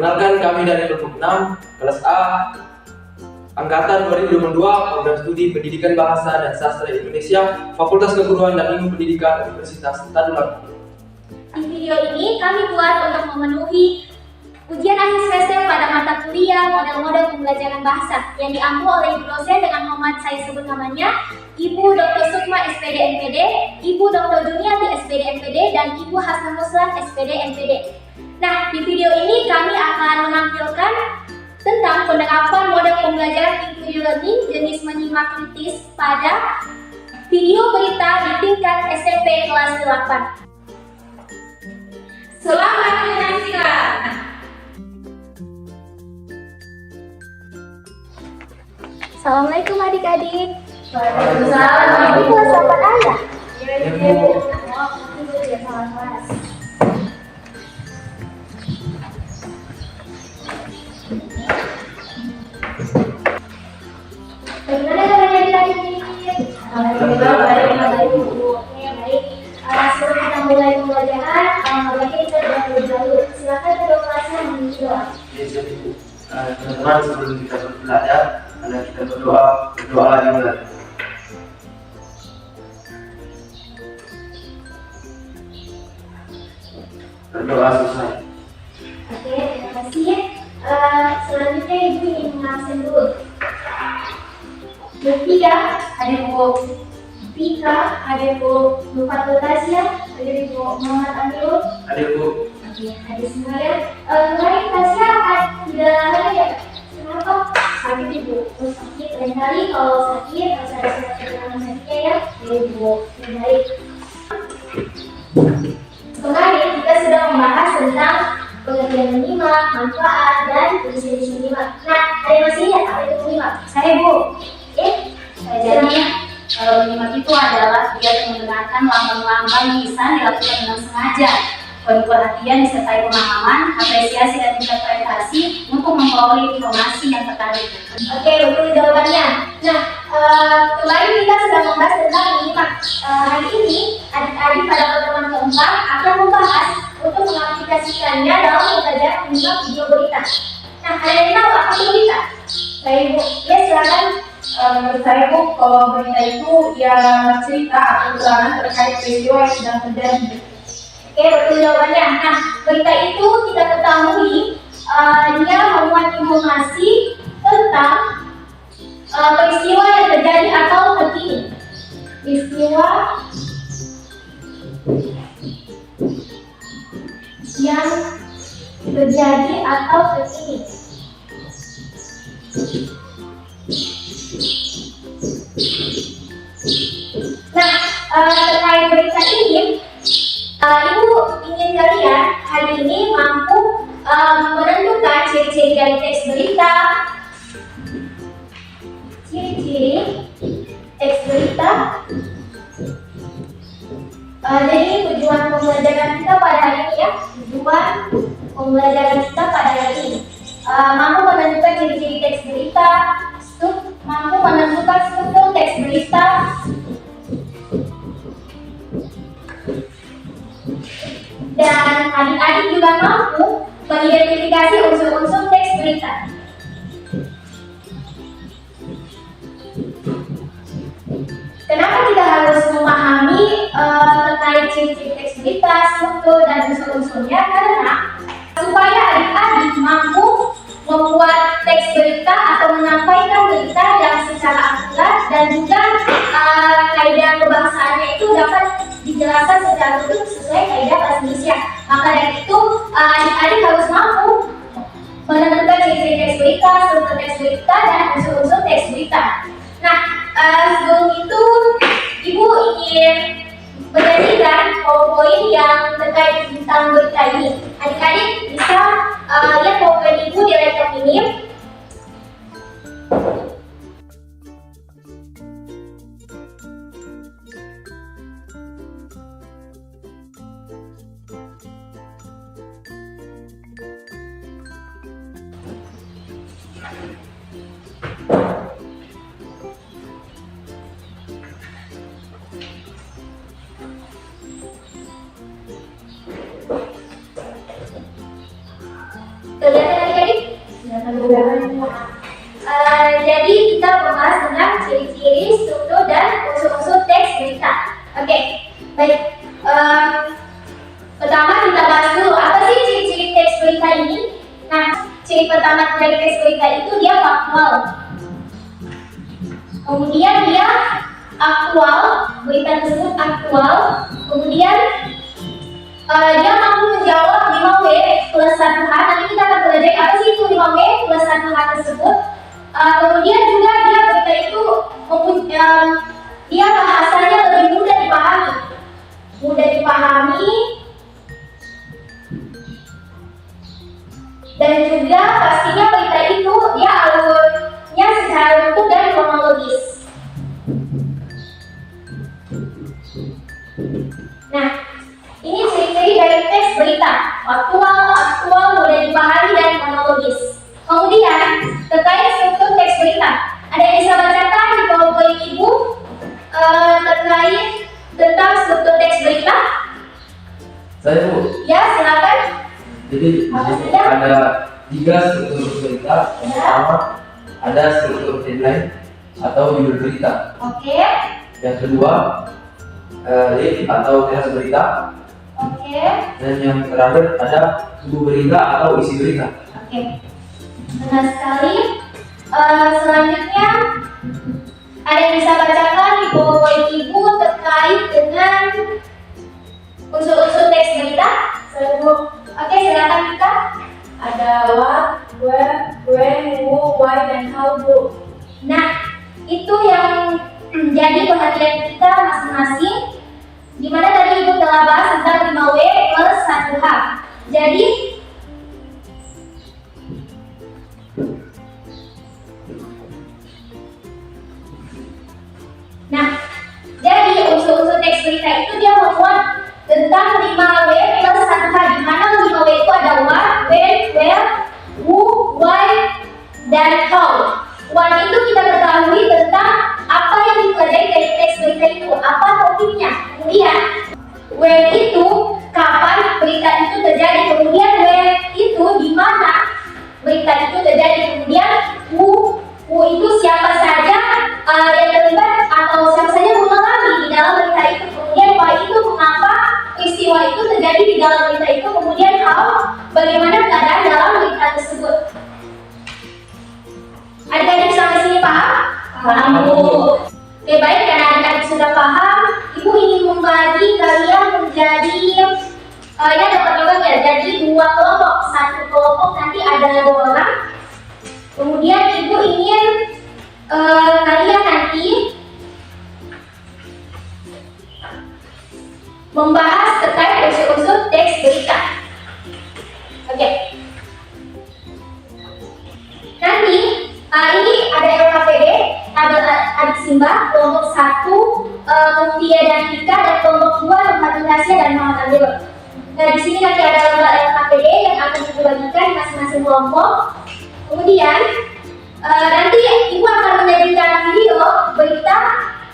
Perkenalkan, kami dari kelompok 6, kelas A, Angkatan 2022, Program Studi Pendidikan Bahasa dan Sastra Indonesia, Fakultas Keguruan dan Ilmu Pendidikan Universitas Tadulako. Di video ini kami buat untuk memenuhi ujian akhir semester pada mata kuliah model-model pembelajaran bahasa yang diampu oleh ibu dosen dengan hormat saya sebut namanya Ibu Dr. Sukma SPD MPD, Ibu Dr. Juniati SPD MPD, dan Ibu Hasna Muslan SPD MPD. Nah, di video ini kami akan menampilkan tentang penerapan model pembelajaran inclusive learning jenis menyimak kritis pada video berita di tingkat SMP kelas 8. Selamat menyaksikan! Assalamualaikum adik-adik. Waalaikumsalam. Ini kelas 8 Anda? Iya, Bu. Salam kelas. Bagaimana kabarnya adik-adik? Alhamdulillah baik, Bu. Oke, baik. Sebelum kita mulai pembelajaran, bagaimana kita terlebih dahulu. Silakan kedua kelasnya menuju doa. Jadi, teman-teman, sebelum kita belajar, kita berdoa lagi belajar. Berdoa selesai. Oke, terima kasih. Selanjutnya Ibu ingin mengabsen dulu. Tiga, ada Bu Vika, ada Bu Nufatul Tasya, ada Bu Muhammad Amirul. Adik Bu, Oke, ada semua ya. Kemarin Tasya tidak ada ya? Kenapa? Sakit Ibu. Terus sakit, lain kali kalau sakit harus ada surat keterangan sakitnya ya. Oke Bu, baik. Kemarin kita sudah membahas tentang pengertian menyimak, manfaat, dan fungsi menyimak. Nah, ada yang masih ingat apa itu menyimak? Saya, Bu. Jadi, Menyimak itu adalah kegiatan mendengarkan lambang-lambang lisan dilakukan dengan sengaja, penuh perhatian disertai pemahaman, apresiasi dan interpretasi untuk memperoleh informasi yang terkait. oke, betul jawabannya. Nah, kemarin kita sudah membahas tentang menyimak. Hari ini, adik-adik pada pertemuan keempat akan membahas untuk mengaplikasikannya dalam pembelajaran menyimak video berita. Nah, ada yang tahu apa itu berita? Baik Bu, ya silakan. Menurut saya, Bu, kalau berita itu ya cerita atau keterangan terkait peristiwa yang sedang terjadi. Oke, betul jawabannya. Nah, berita itu kita ketahui dia memuat informasi tentang peristiwa yang terjadi atau terkini. Peristiwa yang terjadi atau terkini. Nah, terkait berita ini, Ibu ingin kalian hari ini mampu menentukan ciri-ciri dari teks berita, ciri-ciri teks berita. Jadi tujuan pembelajaran kita pada hari ini ya, tujuan pembelajaran kita pada hari ini mampu menentukan ciri-ciri teks berita, mampu menentukan struktur teks berita, dan adik-adik juga mampu mengidentifikasi unsur-unsur teks berita. Kenapa kita harus memahami terkait ciri-ciri teks berita, struktur, dan unsur-unsurnya? Karena supaya adik-adik mampu membuat teks berita atau menyampaikan berita yang secara akurat dan juga kaidah kebahasanya itu dapat dijelaskan secara utuh sesuai kaidah bahasa Indonesia. Maka dari itu adik-adik harus mampu menentukan ciri-ciri teks berita, struktur teks berita, dan unsur-unsur teks berita. Nah, sebelum itu Ibu ingin menyajikan poin yang terkait tentang berita ini. Adik-adik bisa lihat poin Ibu di laptop ini. berita itu dia faktual. Kemudian dia aktual, berita tersebut aktual. Kemudian dia mampu menjawab 5W plus 1H. Nanti kita akan belajar apa sih itu 5W plus 1H tersebut. Kemudian juga dia berita itu dia bahasanya lebih mudah dipahami, dan juga pastinya berita itu dia alurnya secara utuh dan kronologis. Nah, ini ciri-ciri dari teks berita: aktual, mudah dipahami, dan kronologis. Kemudian terkait struktur teks berita, ada yang bisa bacakan di PowerPoint Ibu terkait tentang struktur teks berita? Saya Bu. Ya, silakan. Jadi ada 3 struktur berita. Yang pertama ada struktur headline atau judul berita. Oke. Yang kedua lead atau teras berita. Oke. Dan yang terakhir ada tubuh berita atau isi berita. Oke. Benar sekali. Selanjutnya ada yang bisa bacakan di PowerPoint Ibu terkait dengan unsur-unsur teks berita. Oke, silakan kita. Ada what, where, when, who, why, dan how, Bu. Nah, itu yang jadi perhatian kita masing-masing. Dimana tadi Ibu telah bahas tentang 5W plus 1H. Jadi unsur-unsur teks berita itu dia memuat tentang 5W plus 1H, di mana 5W itu ada what, when, where, who, why, dan how. What itu kita ketahui tentang apa yang dipelajari dari teks berita itu, apa topiknya. Kemudian when itu kapan berita itu terjadi. Kemudian where itu di mana berita itu terjadi. Kemudian who itu siapa saja yang terlibat atau siapa saja mengalami di dalam berita itu. Kemudian why itu mengapa peristiwa itu terjadi di dalam berita itu. Kemudian how, bagaimana keadaan dalam berita tersebut. Adik-adik sampai sini paham? Paham, Bu. Oke, baik, karena adik-adik sudah paham, Ibu ingin membagi kalian menjadi ya dapat juga ya, jadi 2 kelompok. Satu kelompok nanti ada 2 orang. Kemudian Ibu ingin kalian nanti membahas terkait unsur-unsur teks berita. Oke. Nanti ini ada LKPD, tabel adik Simba, kelompok 1 Muftia dan Tika, dan kelompok 2 Nurhati Tasya dan Muhammad Adil. Nah, di sini nanti ada tabel LKPD yang akan dibagikan di masing-masing kelompok. Kemudian nanti Ibu akan menjadikan video berita,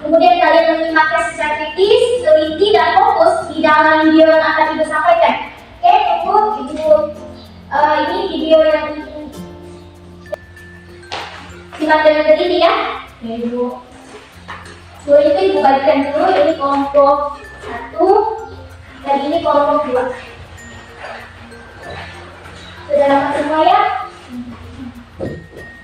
kemudian kalian menyimaknya secara kritis, teliti, dan fokus di dalam video yang akan Ibu sampaikan. Oke, tunggu Ibu. Ini video yang simak dengan teliti ya. Oke, Ibu. Dulu itu Ibu bagikan dulu, ini kelompok 1 dan ini kelompok 2. Sudah dapat semua ya?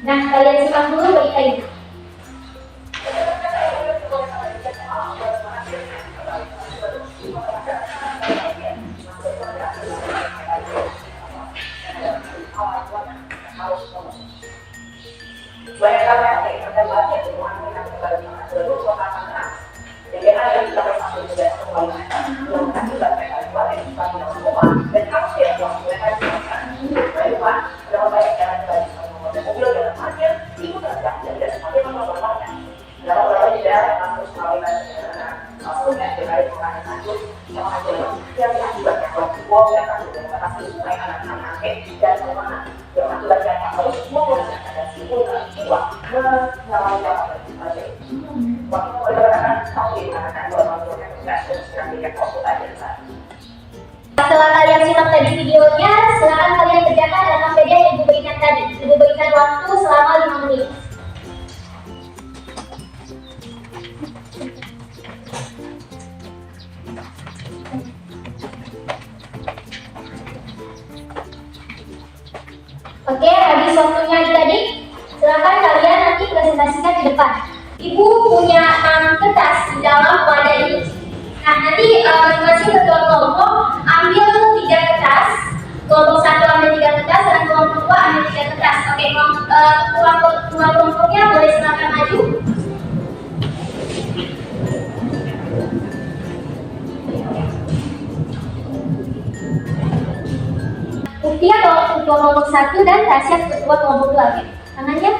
Nah, kalian simak dulu berita Ibu. Setelah kalian simak tadi videonya, silakan kalian kerjakan dalam media yang Ibu berikan tadi. Ibu berikan waktu selama 5 menit. Oke, habis waktunya adik-adik. di depan. Ibu punya 6 kertas di dalam wadah ini. Nah, nanti masing-masing ketua kelompok ambil 3 kertas. Kelompok 1 ambil 3 kertas dan kelompok 2 ambil 3 kertas. Oke, ketua kelompoknya boleh silakan maju. Mutia ketua kelompok 1 dan Tasya ketua kelompok 2. Oke, tangannya.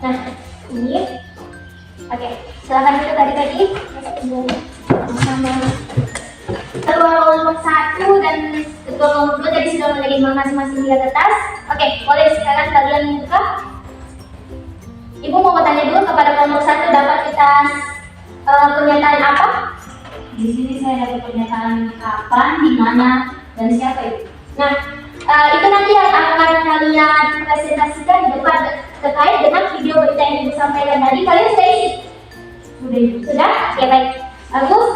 Nah, ini. Oke, silakan duduk adik-adik. Sama ketua kelompok 1 dan ketua kelompok 2 tadi sudah menerima masing-masing 3 kertas. Oke, boleh sekarang kalian buka. Ibu mau bertanya dulu kepada kelompok 1, dapat kertas pernyataan apa? Di sini saya dapat pernyataan kapan, di mana, dan siapa itu. Nah, itu nanti yang akan kalian presentasikan di depan terkait dengan video berita yang ibu sampaikan tadi. Kalian sudah isi? Sudah? Oke, baik. Bagus.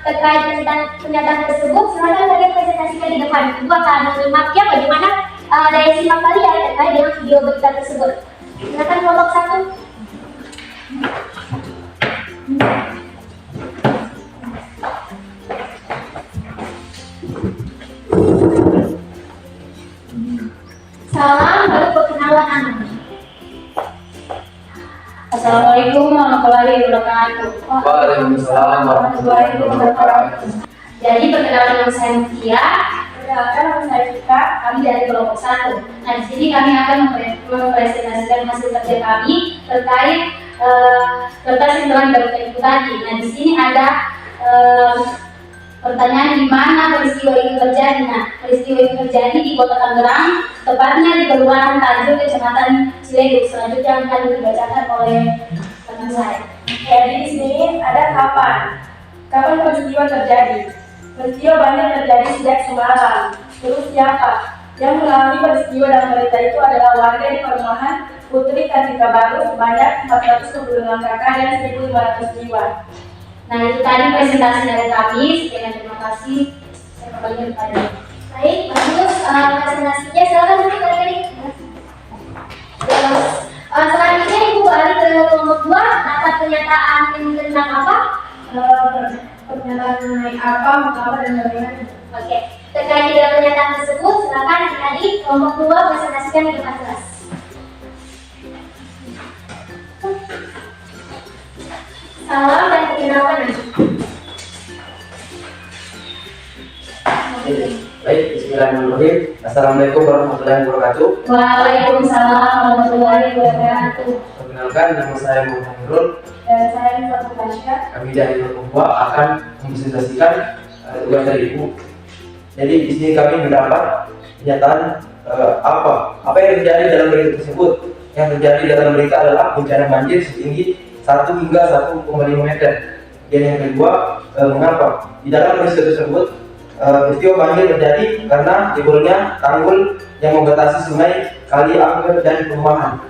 Terkait tentang pernyataan tersebut, silakan kalian presentasikan di depan. Ibu akan menyimaknya bagaimana daya simak kalian terkait dengan video berita tersebut. Silakan kelompok 1. Salam, baru perkenalan anak. Assalamualaikum warahmatullahi wabarakatuh. Waalaikumsalam warahmatullahi wabarakatuh. Jadi perkenalan nama saya Mutia. Perkenalkan nama saya Cika. Kami dari kelompok 1. Nah, di sini kami akan mempresentasikan hasil kerja kami terkait kertas yang telah dibagikan itu tadi. Nah, di sini ada pertanyaan di mana peristiwa itu terjadi. Nah, peristiwa itu terjadi di Kota Tangerang, tepatnya di Kelurahan Tanjung, Kecamatan Ciledug. Selanjutnya akan dibacakan oleh teman saya. Jadi di sini ada kapan peristiwa terjadi. Peristiwa banyak terjadi sejak semalam. Terus siapa? Yang mengalami peristiwa dalam berita itu adalah warga di perumahan Putri Kartika Baru sebanyak 426 kakak dan 1.500 jiwa. Nah, itu tadi presentasi dari kami. Sekian, terima kasih. Saya kembali kepada Baik, bagus. Presentasinya silakan duduk adik-adik. Selanjutnya ibu balik ke kelompok 2. Dapat pernyataan tentang apa? Pernyataan mengenai apa, mengapa, dan bagaimana. Oke, terkait dengan pernyataan tersebut, silakan adik-adik kelompok 2 presentasikan di depan kelas. Salam dan perkenalkan adik. Baik, bismillahirrahmanirrahim. Assalamualaikum warahmatullahi wabarakatuh. Waalaikumsalam warahmatullahi wabarakatuh. Perkenalkan, nama saya Muhammad Nurul. Dan saya Nifat Tasya. Kami dari kelompok 2 akan mempresentasikan tugas dari ibu. Jadi di sini kami mendapat pernyataan apa yang terjadi dalam berita tersebut. Yang terjadi dalam berita adalah bencana banjir setinggi 1 hingga 1,5 meter. Dan yang kedua, mengapa? Di dalam peristiwa tersebut, peristiwa banjir terjadi karena jebolnya tanggul yang membatasi sungai, kali, angker, dan perumahan.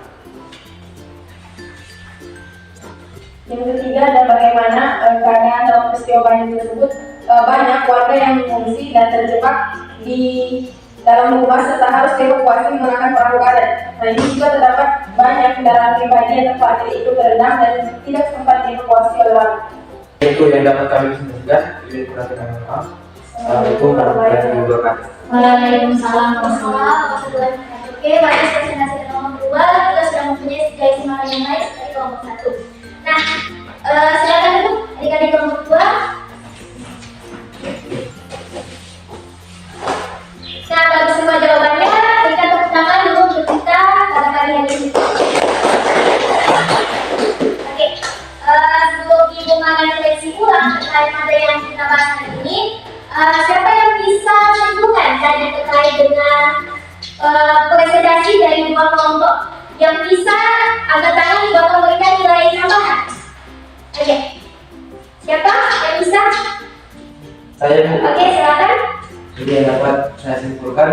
Yang ketiga adalah bagaimana keadaan dalam peristiwa banjir tersebut. Banyak warga yang mengungsi dan terjebak di dalam rumah serta harus dievakuasi menggunakan perahu karet. Nah, ini juga terdapat banyak kendaraan pribadi yang terparkir itu terendam dan tidak sempat dievakuasi oleh warga. Itu yang dapat kami presentasikan. Ini kurang lebih maaf. Assalamualaikum warahmatullahi wabarakatuh. Waalaikumsalam warahmatullahi Warahmatullahi wabarakatuh. Oke, bagus presentasi dari kelompok 2. Kita sudah mempunyai daya simak yang baik dari kelompok 1. Nah, silakan dulu adik-adik kelompok 2. Nah, bagus semua jawabannya. Berikan tepuk tangan dulu untuk kita pada pagi hari ini. Oke, sebelum ibu mengoreksi ulang terkait materi yang kita bahas hari ini, siapa yang bisa menentukan tadi terkait dengan presentasi dari dua kelompok? Yang bisa angkat tangan di bawah memberikan nilai tambahan. Oke, siapa yang bisa? Saya Bu. Oke, silakan. Jadi yang dapat saya simpulkan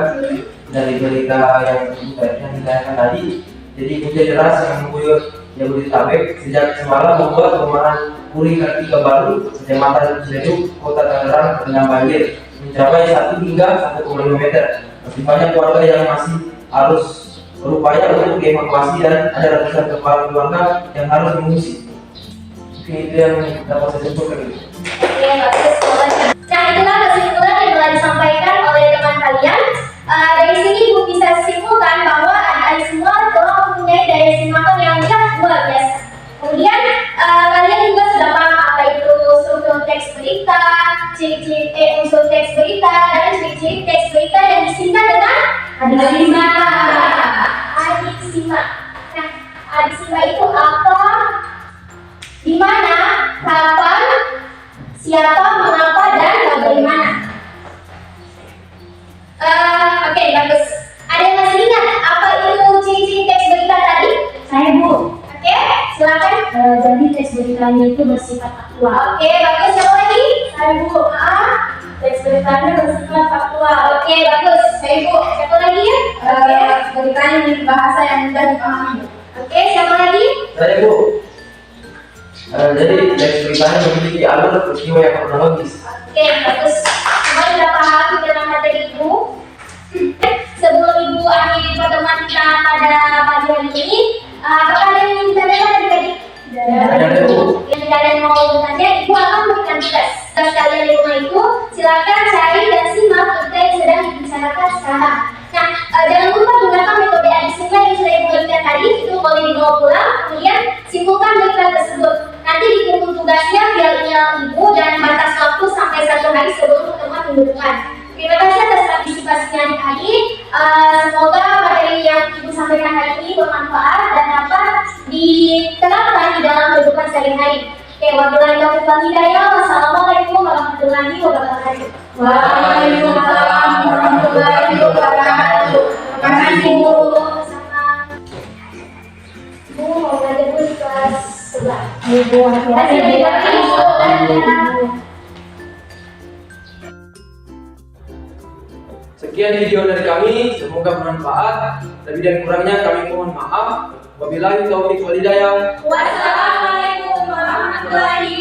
dari berita yang ditayangkan tadi, jadi hujan deras yang mengguyur Jabodetabek sejak semalam membuat perumahan Puri Kartika Baru, Kecamatan Ciledug, Kota Tangerang terendam banjir mencapai 1 hingga 1,5 meter. Masih banyak warga yang masih harus berupaya untuk dievakuasi dan ada ratusan kepala keluarga yang harus mengungsi. Mungkin itu yang dapat saya simpulkan. Oke, bagus. Nah, itulah kesimpulan yang telah disampaikan oleh teman kalian. Dari sini Ibu bisa simpulkan bahwa adik-adik semua telah mempunyai daya simakan yang luar biasa. Kemudian kalian juga sudah paham apa itu struktur teks berita, ciri-ciri unsur teks berita, dan ciri-ciri teks berita yang disingkat dengan adiksima. Adiksima. Nah, adiksima itu apa? Di mana, kapan, siapa, mengapa, dan bagaimana. Oke, bagus. Ada yang masih ingat apa itu ciri-ciri teks berita tadi? Saya Bu. Oke, silakan. Jadi teks beritanya itu bersifat faktual. Oke, bagus. Siapa lagi? Saya Bu. Teks beritanya bersifat faktual. Oke, bagus. Baik, Bu. Siapa lagi? Beritanya di bahasa yang mudah dipahami. Oke, siapa lagi? Saya Bu. Jadi teks beritanya memiliki alur peristiwa yang kronologis. Oke, bagus. Semua sudah paham dengan materi Ibu. Sebelum Ibu akhiri pertemuan kita pada pagi hari ini, apakah ada yang ingin ditanyakan adik-adik? Ada Bu. Yang tidak ada yang mau bertanya, Ibu akan memberikan tugas. Tugas kalian di rumah itu, silakan cari dan simak berita yang sedang dibicarakan sekarang. Nah, jangan lupa gunakan metode adiksima yang sudah Ibu berikan tadi, itu boleh dibawa pulang, kemudian simpulkan berita tersebut. Nanti dikumpul tugasnya via email Ibu dan batas waktu sampai 1 hari sebelum pertemuan minggu depan. Terima kasih atas partisipasinya adik-adik. Semoga materi yang Ibu sampaikan hari ini bermanfaat dan dapat diterapkan di dalam kehidupan sehari-hari. Oke, wabillahi taufiq wal hidayah. Wassalamualaikum warahmatullahi wabarakatuh. Waalaikumsalam warahmatullahi wabarakatuh. Terima kasih Bu. Sama. Bu mau belajar dulu di kelas 11. Bu, hati-hati Bu. Sekian video dari kami, semoga bermanfaat. Lebih dan kurangnya kami mohon maaf. Wabillahi taufiq wal hidayah. Wassalamualaikum warahmatullahi